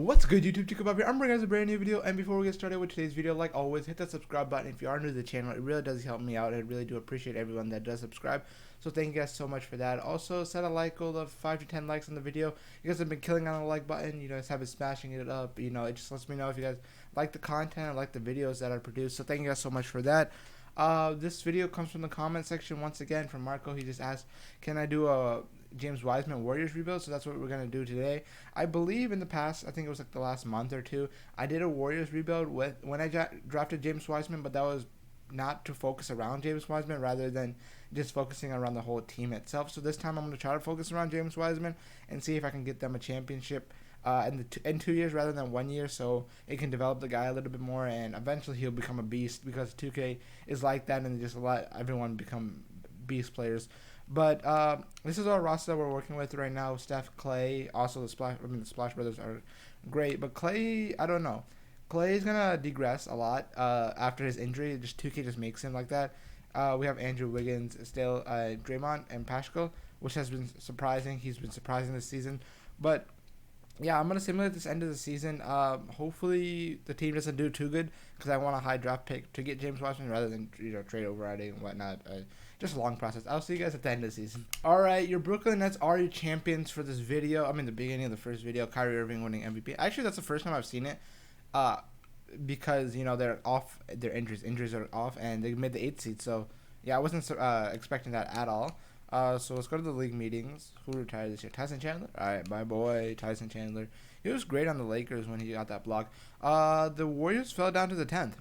What's good, YouTube? Jacob here. I'm bringing us a brand new video, and before we get started with today's video, like always, hit that subscribe button if you are new to the channel. It really does help me out. I really do appreciate everyone that does subscribe, so thank you guys so much for that. Also, set a like goal of 5 to 10 likes on the video. You guys have been killing on the like button. You guys have been smashing it up. It just lets me know if you guys like the content and like the videos that I produce, so thank you guys so much for that. This video comes from the comment section once again from Marco. He just asked, can I do a James Wiseman Warriors rebuild? So that's what we're going to do today. I believe in the past, I think it was like the last month or two, I did a Warriors rebuild when I drafted James Wiseman, but that was not to focus around James Wiseman rather than just focusing around the whole team itself. So this time I'm going to try to focus around James Wiseman and see if I can get them a championship in 2 years rather than 1 year, so it can develop the guy a little bit more, and eventually he'll become a beast because 2K is like that and they just let everyone become beast players. But this is our roster that we're working with right now. Steph, Clay, also the Splash Brothers are great, but Clay, I don't know. Clay is gonna digress a lot after his injury. Just 2K just makes him like that. We have Andrew Wiggins still, Draymond and Pascal, which has been surprising. He's been surprising this season, but yeah, I'm gonna simulate this end of the season. Hopefully the team doesn't do too good because I want a high draft pick to get James Wiseman rather than trade overriding and whatnot. Just a long process. I'll see you guys at the end of the season. All right, your Brooklyn Nets are your champions for this video. I mean, the beginning of the first video, Kyrie Irving winning MVP. Actually, that's the first time I've seen it. Because they're off their injuries are off, and they made the 8th seed. So yeah, I wasn't expecting that at all. So let's go to the league meetings. Who retired this year? Tyson Chandler? Alright, my boy, Tyson Chandler. He was great on the Lakers when he got that block. The Warriors fell down to the 10th.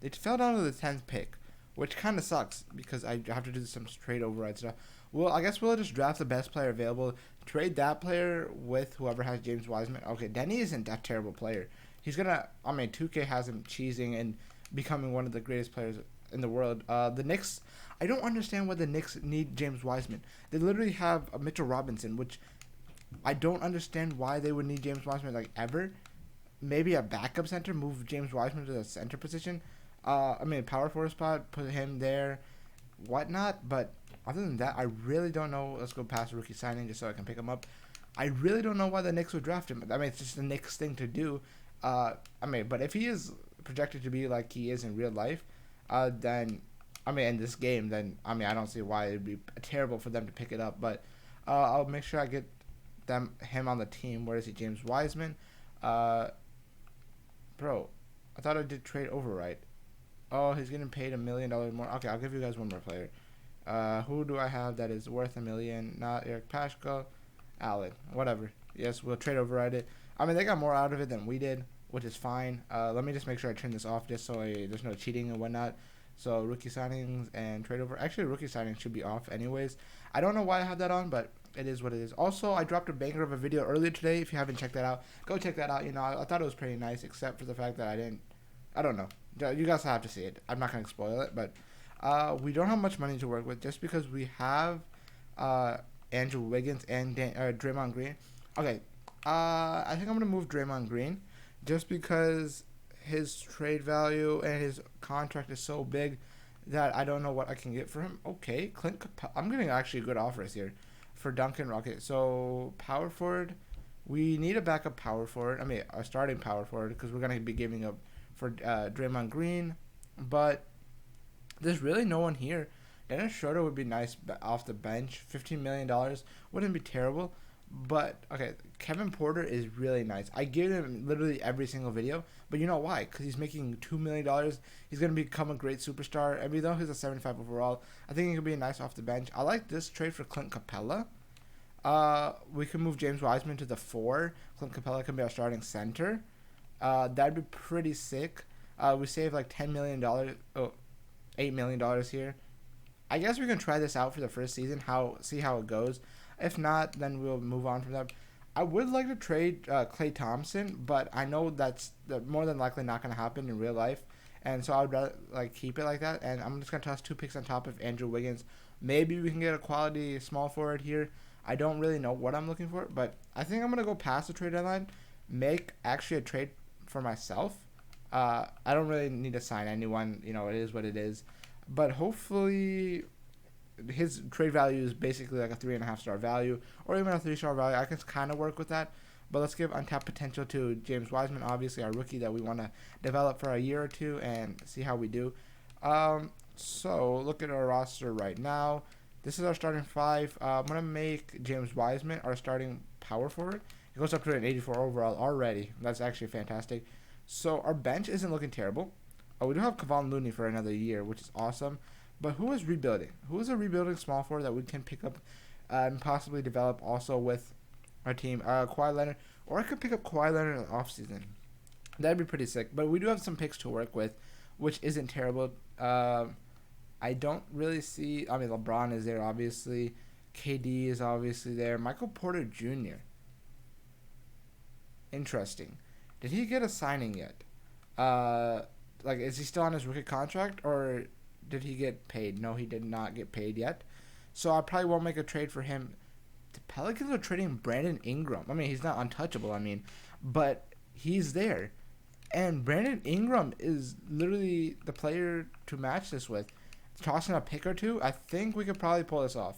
They fell down to the 10th pick, which kind of sucks because I have to do some trade override stuff. Well, I guess we'll just draft the best player available, trade that player with whoever has James Wiseman. Okay, Denny isn't that terrible player. He's gonna, 2K has him cheesing and becoming one of the greatest players in the world. The Knicks, I don't understand why the Knicks need James Wiseman. They literally have a Mitchell Robinson, which I don't understand why they would need James Wiseman ever. Maybe a backup center, move James Wiseman to the center position. Power forward spot, put him there, whatnot. But other than that, I really don't know. Let's go past rookie signing just so I can pick him up. I really don't know why the Knicks would draft him. It's just the Knicks thing to do. But if he is projected to be like he is in real life, then in this game, then I don't see why it'd be terrible for them to pick it up. But I'll make sure I get him on the team. Where is he? James Wiseman. Bro, I thought I did trade override. Oh, he's getting paid $1 million more. Okay, I'll give you guys one more player. Who do I have that is worth $1 million? Not Eric Paschal, Allen, whatever. Yes, we'll trade override it. They got more out of it than we did, which is fine. Let me just make sure I turn this off just so there's no cheating and whatnot. So rookie signings and trade over. Actually, rookie signings should be off anyways. I don't know why I have that on, but it is what it is. Also, I dropped a banger of a video earlier today. If you haven't checked that out, go check that out. I thought it was pretty nice, except for the fact that I don't know. You guys have to see it. I'm not going to spoil it, but we don't have much money to work with just because we have Andrew Wiggins and Draymond Green. Okay, I think I'm going to move Draymond Green just because his trade value and his contract is so big that I don't know what I can get for him. Okay, Clint Capella. I'm getting actually good offers here for Duncan Rocket. So power forward, we need a backup power forward. A starting power forward because we're going to be giving up for Draymond Green. But there's really no one here. Dennis Schroeder would be nice off the bench. $15 million wouldn't be terrible. But, okay, Kevin Porter is really nice. I give him literally every single video. But you know why? Because he's making $2 million. He's going to become a great superstar. Even though he's a 75 overall, I think he could be nice off the bench. I like this trade for Clint Capella. We can move James Wiseman to the 4. Clint Capella can be our starting center. That'd be pretty sick. We save like $10 million. $8 million here. I guess we can try this out for the first season. See how it goes. If not, then we'll move on from that. I would like to trade Klay Thompson, but I know that's more than likely not going to happen in real life. And so I would rather keep it like that. And I'm just going to toss 2 picks on top of Andrew Wiggins. Maybe we can get a quality small forward here. I don't really know what I'm looking for, but I think I'm going to go past the trade deadline, make actually a trade for myself. I don't really need to sign anyone. It is what it is. But hopefully his trade value is basically like a 3.5 star value or even a 3-star value. I can kind of work with that. But let's give untapped potential to James Wiseman, obviously our rookie that we want to develop for a year or two and see how we do. So look at our roster right now. This is our starting five. I'm going to make James Wiseman our starting power forward. It goes up to an 84 overall already. That's actually fantastic. So our bench isn't looking terrible. We do have Kevon Looney for another year, which is awesome. But who is rebuilding? Who is a rebuilding small forward that we can pick up and possibly develop also with our team? Kawhi Leonard. Or I could pick up Kawhi Leonard in the offseason. That'd be pretty sick. But we do have some picks to work with, which isn't terrible. I don't really see... I mean, LeBron is there, obviously. KD is obviously there. Michael Porter Jr. Interesting. Did he get a signing yet? Is he still on his rookie contract, or did he get paid? No, he did not get paid yet. So I probably won't make a trade for him. The Pelicans are trading Brandon Ingram. I mean, he's not untouchable, but he's there. And Brandon Ingram is literally the player to match this with. Tossing a pick or two, I think we could probably pull this off.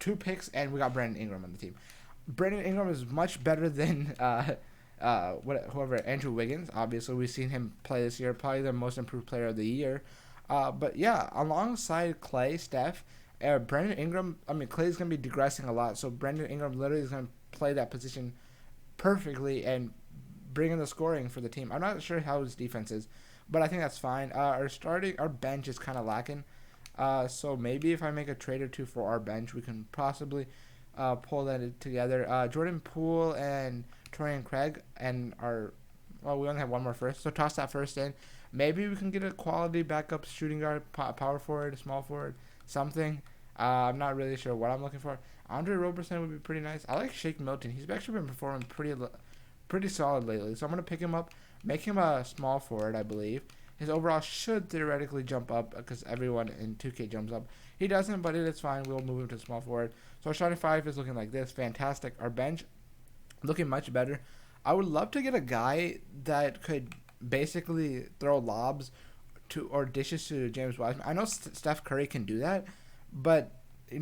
2 picks, and we got Brandon Ingram on the team. Brandon Ingram is much better than whoever, Andrew Wiggins. Obviously, we've seen him play this year, probably the most improved player of the year. But yeah, alongside Clay, Steph, Brandon Ingram, Clay's going to be digressing a lot, so Brandon Ingram literally is going to play that position perfectly and bring in the scoring for the team. I'm not sure how his defense is, but I think that's fine. Our bench is kind of lacking. So maybe if I make a trade or two for our bench, we can possibly pull that together. Jordan Poole and Torian Craig and we only have one more first, so toss that first in. Maybe we can get a quality backup shooting guard, power forward, small forward, something. I'm not really sure what I'm looking for. Andre Roberson would be pretty nice. I like Shake Milton. He's actually been performing pretty solid lately, so I'm going to pick him up, make him a small forward, I believe. His overall should theoretically jump up because everyone in 2K jumps up. He doesn't, but it's fine. We'll move him to small forward. So our starting five is looking like this. Fantastic. Our bench looking much better. I would love to get a guy that could basically throw lobs or dishes to James Wiseman. I know Steph Curry can do that, but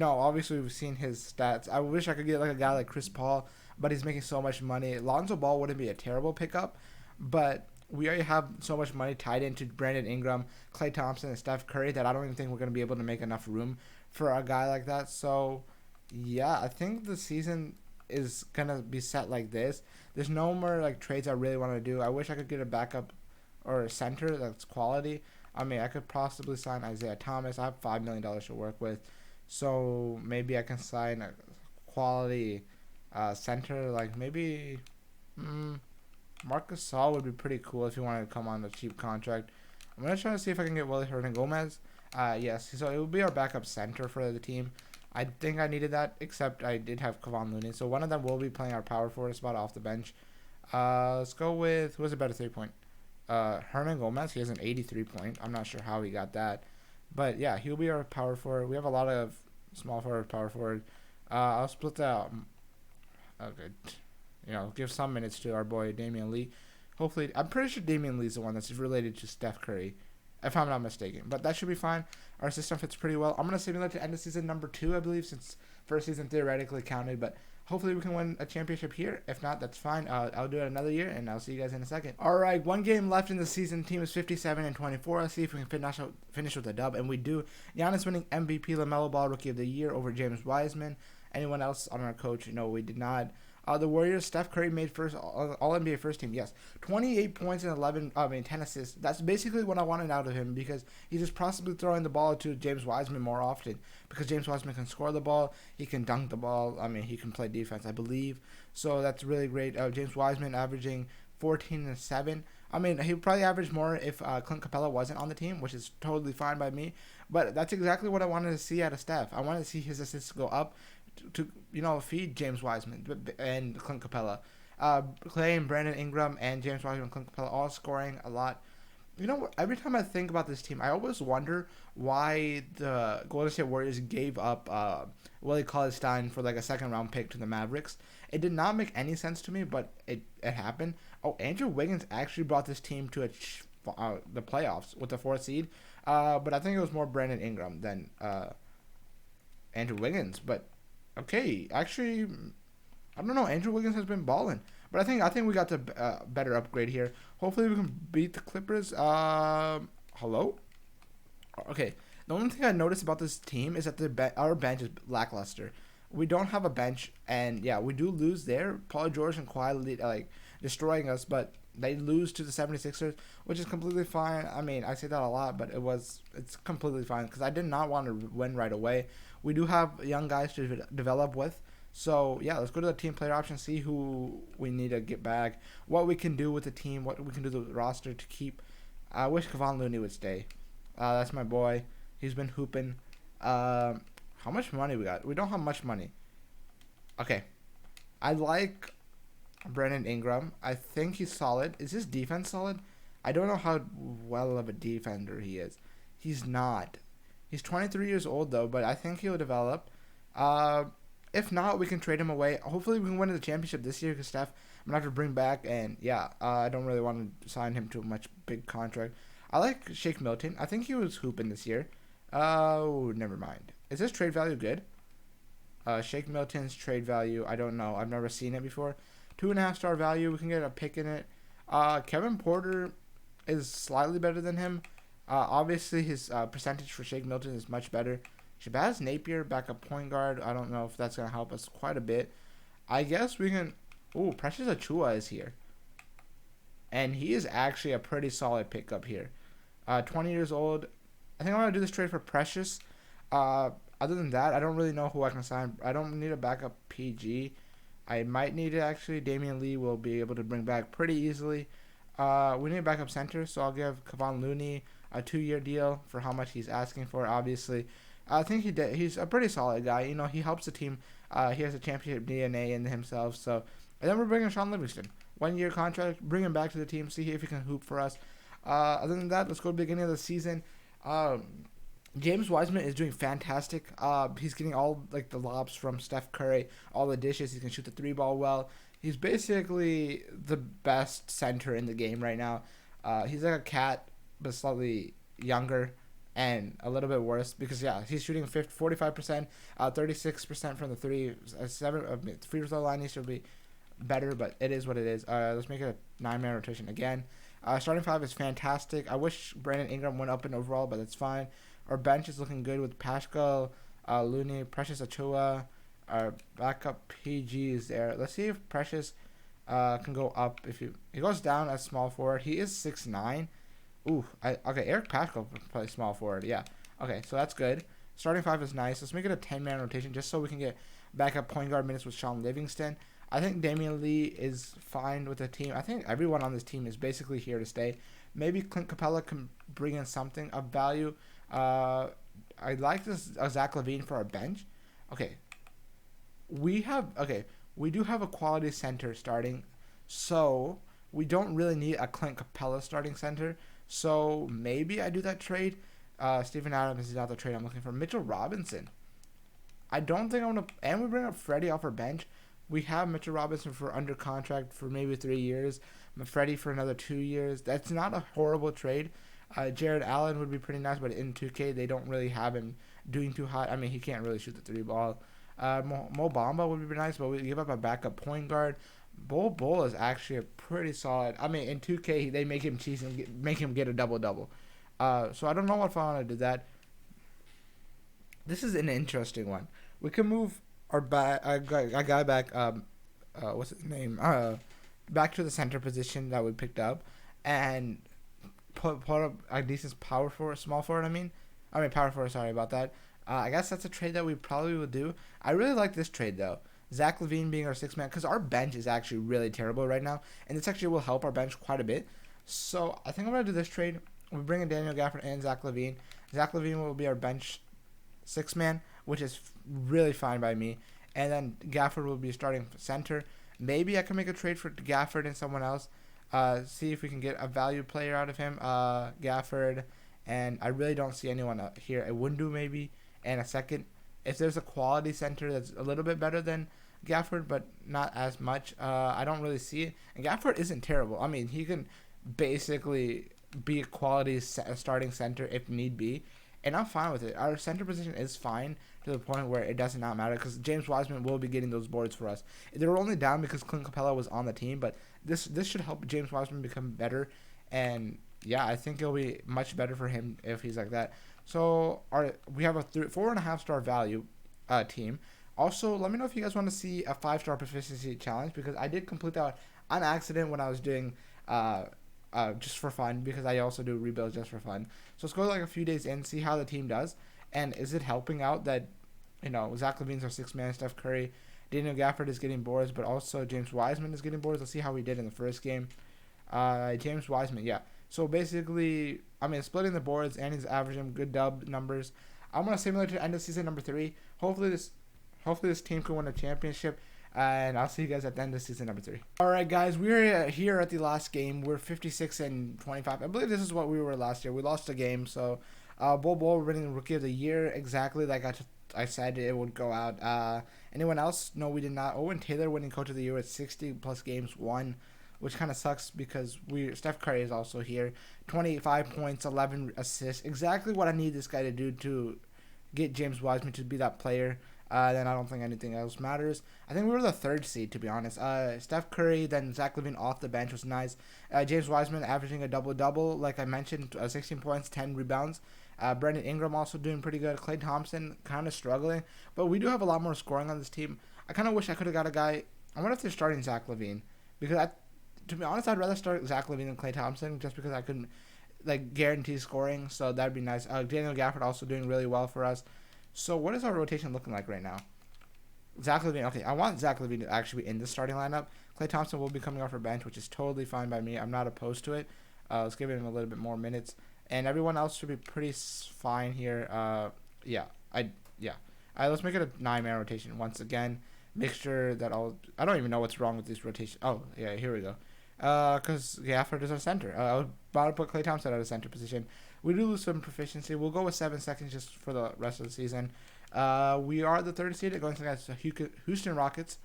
obviously we've seen his stats. I wish I could get a guy like Chris Paul, but he's making so much money. Lonzo Ball wouldn't be a terrible pickup, but we already have so much money tied into Brandon Ingram, Klay Thompson, and Steph Curry that I don't even think we're going to be able to make enough room for a guy like that. So, yeah, I think the season is going to be set like this. There's no more trades I really want to do. I wish I could get a backup or a center that's quality. I could possibly sign Isaiah Thomas. I have $5 million to work with. So maybe I can sign a quality center, maybe... Marcus Gasol would be pretty cool if you wanted to come on a cheap contract. I'm going to try to see if I can get Willie Hernangomez. Yes, so it will be our backup center for the team. I think I needed that, except I did have Kevon Looney. So one of them will be playing our power forward spot off the bench. Let's go with, who has a better 3-point? Hernangomez, he has an 83-point. I'm not sure how he got that. But yeah, he'll be our power forward. We have a lot of small forward, power forward. I'll split that. Okay. Give some minutes to our boy Damian Lee. Hopefully, I'm pretty sure Damian Lee's the one that's related to Steph Curry, if I'm not mistaken. But that should be fine. Our system fits pretty well. I'm going to simulate to end of season number 2, I believe, since first season theoretically counted. But hopefully we can win a championship here. If not, that's fine. I'll do it another year, and I'll see you guys in a second. All right, 1 game left in the season. Team is 57-24. Let's see if we can finish with a dub, and we do. Giannis winning MVP, LaMelo Ball Rookie of the Year over James Wiseman. Anyone else on our coach? No, we did not. The Warriors, Steph Curry made All-NBA first team, yes. 28 points and 10 assists. That's basically what I wanted out of him because he's just possibly throwing the ball to James Wiseman more often because James Wiseman can score the ball, he can dunk the ball, he can play defense, I believe. So that's really great. James Wiseman averaging 14 and 7. He would probably average more if Clint Capella wasn't on the team, which is totally fine by me. But that's exactly what I wanted to see out of Steph. I wanted to see his assists go up to feed James Wiseman and Clint Capella. Clay and Brandon Ingram and James Wiseman and Clint Capella all scoring a lot. Every time I think about this team, I always wonder why the Golden State Warriors gave up Willie Cauley-Stein for a second-round pick to the Mavericks. It did not make any sense to me, but it happened. Oh, Andrew Wiggins actually brought this team to the playoffs with the 4th seed. But I think it was more Brandon Ingram than Andrew Wiggins. But okay, actually, I don't know. Andrew Wiggins has been balling, but I think we got the better upgrade here. Hopefully we can beat the Clippers. Hello. Okay. The only thing I noticed about this team is that our bench is lackluster. We don't have a bench, and yeah, we do lose there. Paul George and Kawhi like destroying us, but they lose to the 76ers, which is completely fine. I mean, I say that a lot, but it's completely fine because I did not want to win right away. We do have young guys to develop with. So, yeah, let's go to the team player option, see who we need to get back, what we can do with the team, what we can do with the roster to keep. I wish Kevon Looney would stay. That's my boy. He's been hooping. How much money we got? We don't have much money. Okay. I like Brandon Ingram. I think he's solid. Is his defense solid? I don't know how well of a defender he is. He's not. He's 23 years old, though, but I think he'll develop. If not, we can trade him away. Hopefully, we can win the championship this year because Steph, I'm going to have to bring back. And, yeah, I don't really want to sign him to a much big contract. I like Shake Milton. I think he was hooping this year. Oh, never mind. Is this trade value good? Shake Milton's trade value, I don't know. I've never seen it before. 2.5-star value. We can get a pick in it. Kevin Porter is slightly better than him. Obviously, his percentage for Shake Milton is much better. Shabazz Napier, backup point guard. I don't know if that's going to help us quite a bit. I guess we can... Ooh, Precious Achiuwa is here. And he is actually a pretty solid pickup here. 20 years old. I think I'm going to do this trade for Precious. Other than that, I don't really know who I can sign. I don't need a backup PG. I might need it, actually. Damian Lee will be able to bring back pretty easily. We need a backup center, so I'll give Kevon Looney a 2-year deal for how much he's asking for, obviously. I think he's a pretty solid guy. You know, he helps the team. He has a championship DNA in himself. So, and then we're bringing Sean Livingston. 1-year contract. Bring him back to the team. See if he can hoop for us. Other than that, let's go to the beginning of the season. James Wiseman is doing fantastic. He's getting all like the lobs from Steph Curry, all the dishes. He can shoot the 3-ball well. He's basically the best center in the game right now. He's like a cat, but slightly younger and a little bit worse because yeah, he's shooting 45%, 36% from the free throw line. He should be better, but it is what it is. Let's make it a 9-man rotation again. Starting 5 is fantastic. I wish Brandon Ingram went up in overall, but that's fine. Our bench is looking good with Pascal, Looney, Precious Achiuwa. Our backup PG is there. Let's see if Precious can go up. If he goes down as small forward, he is 6'9". Ooh, okay. Eric Pascal plays small forward. Yeah. Okay, so that's good. Starting 5 is nice. Let's make it a 10-man rotation just so we can get backup point guard minutes with Sean Livingston. I think Damian Lee is fine with the team. I think everyone on this team is basically here to stay. Maybe Clint Capella can bring in something of value. I like this Zach LaVine for our bench. Okay. We do have a quality center starting, so we don't really need a Clint Capella starting center. So maybe I do that trade. Steven Adams is not the trade I'm looking for. Mitchell Robinson. I don't think I'm going to... And we bring up Freddie off our bench. We have Mitchell Robinson for under contract for maybe 3 years. Freddie for another 2 years. That's not a horrible trade. Jared Allen would be pretty nice, but in 2K, they don't really have him doing too hot. I mean, he can't really shoot the 3-ball. Mo Bamba would be pretty nice, but we give up a backup point guard. Bol is actually a pretty solid. I mean, in 2K, they make him cheese and make him get a double-double. So I don't know if I want to do that. This is an interesting one. We can move our guy back. What's his name? Back to the center position that we picked up, and put up a decent small forward. I mean power forward. Sorry about that. I guess that's a trade that we probably would do. I really like this trade though. Zach LaVine being our 6-man, because our bench is actually really terrible right now, and this actually will help our bench quite a bit. So I think I'm gonna do this trade. We bring in Daniel Gafford and Zach LaVine. Zach LaVine will be our bench 6-man, which is really fine by me. And then Gafford will be starting center. Maybe I can make a trade for Gafford and someone else. See if we can get a value player out of him. Gafford, and I really don't see anyone here. A Wundu maybe, and a second. If there's a quality center that's a little bit better than Gafford, but not as much, I don't really see it. And Gafford isn't terrible. I mean, he can basically be a quality starting center if need be. and I'm fine with it. Our center position is fine to the point where it does not matter because James Wiseman will be getting those boards for us. They were only down because Clint Capella was on the team, but this should help James Wiseman become better. And yeah, I think it'll be much better for him if he's like that. So we have a 4.5 star value team. Also, let me know if you guys want to see a 5-star proficiency challenge because I did complete that on accident when I was doing just for fun because I also do rebuilds just for fun. So let's go like a few days in, see how the team does, and is it helping out that Zach LaVine's our 6th man, Steph Curry, Daniel Gafford is getting boards, but also James Wiseman is getting boards. Let's see how we did in the first game. James Wiseman, yeah. So basically, splitting the boards and he's averaging good dub numbers. I'm gonna simulate to end of season number 3. Hopefully this team can win a championship. And I'll see you guys at the end of season number 3. Alright guys, we're here at the last game. We're 56-25. I believe this is what we were last year. We lost a game, so Bol Bol winning Rookie of the Year exactly like I said it would go out. Anyone else? No, we did not. Owen Taylor winning Coach of the Year with 60 plus games won, which kind of sucks because Steph Curry is also here. 25 points, 11 assists. Exactly what I need this guy to do to get James Wiseman to be that player. Then I don't think anything else matters. I think we were the 3rd seed, to be honest. Steph Curry, then Zach LaVine off the bench was nice. James Wiseman averaging a double-double, like I mentioned, 16 points, 10 rebounds. Brandon Ingram also doing pretty good. Klay Thompson kind of struggling. But we do have a lot more scoring on this team. I kind of wish I could have got a guy. I wonder if they're starting Zach LaVine. Because, to be honest, I'd rather start Zach LaVine than Klay Thompson just because I couldn't guarantee scoring. So that'd be nice. Daniel Gafford also doing really well for us. So what is our rotation looking like right now? Zach LaVine. Okay, I want Zach LaVine to actually be in the starting lineup. Klay Thompson will be coming off our bench, which is totally fine by me. I'm not opposed to it. Let's give him a little bit more minutes. And everyone else should be pretty fine here. Let's make it a 9-man rotation once again. Make sure that I don't even know what's wrong with this rotation. Oh, yeah, here we go. Because Gafford is our center. I was about to put Klay Thompson at a center position. We do lose some proficiency. We'll go with 7 seconds just for the rest of the season. We are the 3rd seed going against the Houston Rockets.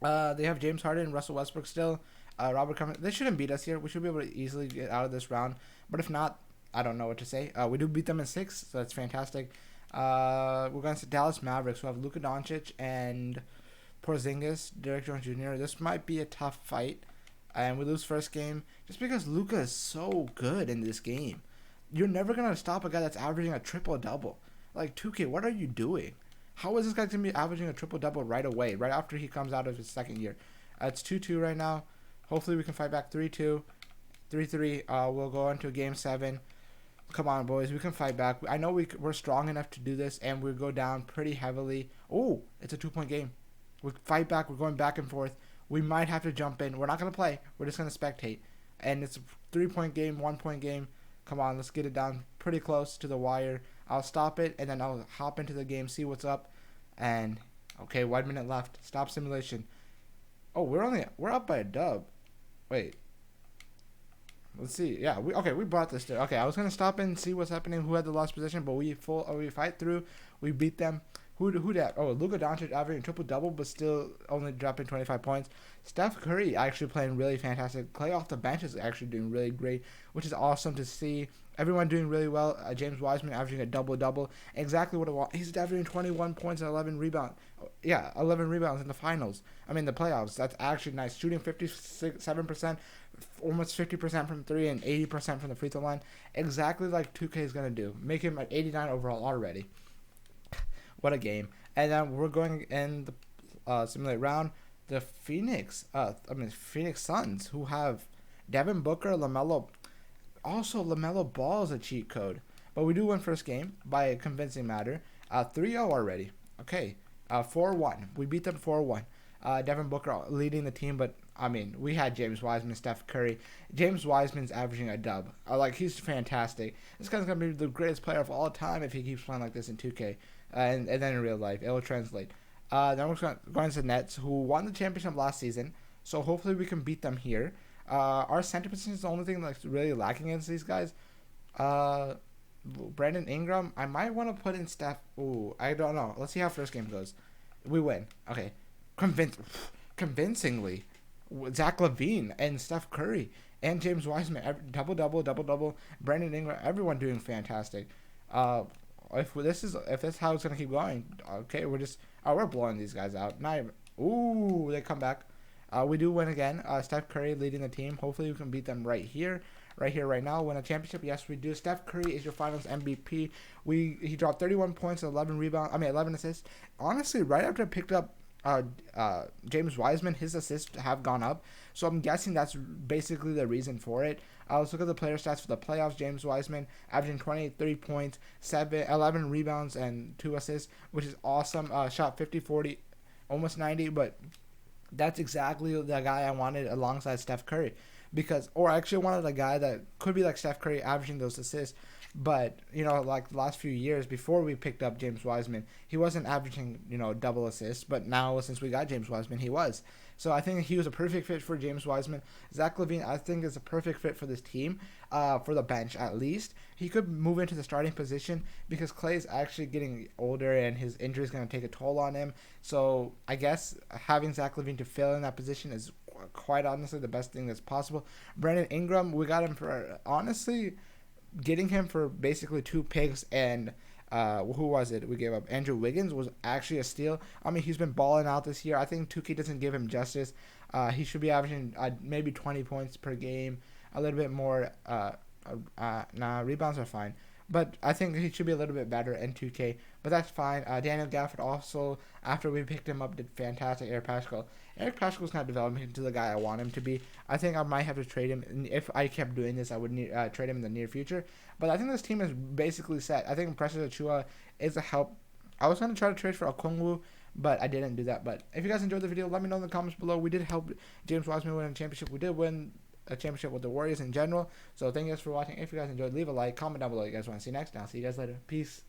They have James Harden and Russell Westbrook still. Robert Covington. They shouldn't beat us here. We should be able to easily get out of this round. But if not, I don't know what to say. We do beat them in 6, so that's fantastic. We're going to Dallas Mavericks. We have Luka Doncic and Porzingis, Derek Jones Jr. This might be a tough fight. And we lose first game just because Luka is so good in this game. You're never going to stop a guy that's averaging a triple-double. Like, 2K, what are you doing? How is this guy going to be averaging a triple-double right away, right after he comes out of his 2nd year? It's 2-2 right now. Hopefully we can fight back 3-2. 3-3. We'll go into Game 7. Come on, boys. We can fight back. I know we're strong enough to do this, and we'll go down pretty heavily. Oh, it's a 2-point game. We fight back. We're going back and forth. We might have to jump in. We're not going to play. We're just going to spectate. And it's a 3-point game, 1-point game. Come on, let's get it down pretty close to the wire. I'll stop it, and then I'll hop into the game, see what's up. And, okay, 1 minute left. Stop simulation. Oh, we're up by a dub. Wait. Let's see. Yeah, we brought this to. Okay, I was going to stop and see what's happening, who had the last position, but we fight through. We beat them. Who that? Oh, Luka Doncic averaging triple-double, but still only dropping 25 points. Steph Curry actually playing really fantastic. Klay off the bench is actually doing really great, which is awesome to see. Everyone doing really well. James Wiseman averaging a double-double. Exactly what I want. He's averaging 21 points and 11 rebounds. Yeah, 11 rebounds in the finals. The playoffs. That's actually nice. Shooting 57%, almost 50% from 3 and 80% from the free throw line. Exactly like 2K is going to do. Make him at 89 overall already. What a game. And then we're going in the simulate round. The Phoenix Suns, who have Devin Booker, LaMelo. Also, LaMelo Ball is a cheat code. But we do win first game by a convincing matter. 3-0 already. Okay. 4-1. We beat them 4-1. Devin Booker leading the team, but, we had James Wiseman, Steph Curry. James Wiseman's averaging a dub. He's fantastic. This guy's going to be the greatest player of all time if he keeps playing like this in 2K. And then in real life, it will translate. Then we're going to the Nets, who won the championship last season. So hopefully we can beat them here. Our center position is the only thing that's really lacking against these guys. Brandon Ingram, I might want to put in Steph. Ooh, I don't know. Let's see how first game goes. We win. Okay. Convincingly. Zach LaVine and Steph Curry and James Wiseman. Double-double. Brandon Ingram. Everyone doing fantastic. Uh, if this is how it's gonna keep going, okay, we're blowing these guys out. Not even, ooh, they come back. We do win again. Steph Curry leading the team. Hopefully we can beat them right here, right now. Win a championship. Yes, we do. Steph Curry is your Finals MVP. He dropped 31 points, 11 rebounds. 11 assists. Honestly, right after I picked up James Wiseman, his assists have gone up. So I'm guessing that's basically the reason for it. Let's look at the player stats for the playoffs. James Wiseman averaging 23 points, 11 rebounds, and 2 assists, which is awesome. Shot 50, 40, almost 90, but that's exactly the guy I wanted alongside Steph Curry. Or I actually wanted a guy that could be like Steph Curry averaging those assists. But, like the last few years before we picked up James Wiseman, he wasn't averaging, double assists. But now, since we got James Wiseman, he was. So I think he was a perfect fit for James Wiseman. Zach LaVine, I think, is a perfect fit for this team, for the bench at least. He could move into the starting position because Clay is actually getting older and his injury is going to take a toll on him. So I guess having Zach LaVine to fill in that position is quite honestly the best thing that's possible. Brandon Ingram, we got him for, honestly, getting him for basically 2 picks and who was it? We gave up Andrew Wiggins was actually a steal. He's been balling out this year. I think 2K doesn't give him justice. He should be averaging maybe 20 points per game, a little bit more. Rebounds are fine. But I think he should be a little bit better in 2K. But that's fine. Daniel Gafford also, after we picked him up, did fantastic. Eric Paschall's not developing into the guy I want him to be. I think I might have to trade him. And if I kept doing this, I would trade him in the near future. But I think this team is basically set. I think Precious Achiuwa is a help. I was going to try to trade for Okongwu, but I didn't do that. But if you guys enjoyed the video, let me know in the comments below. We did help James Wiseman win a championship. We did win a championship with the Warriors in general. So thank you guys for watching. If you guys enjoyed, leave a like, comment down below what you guys want to see next. And I'll see you guys later. Peace.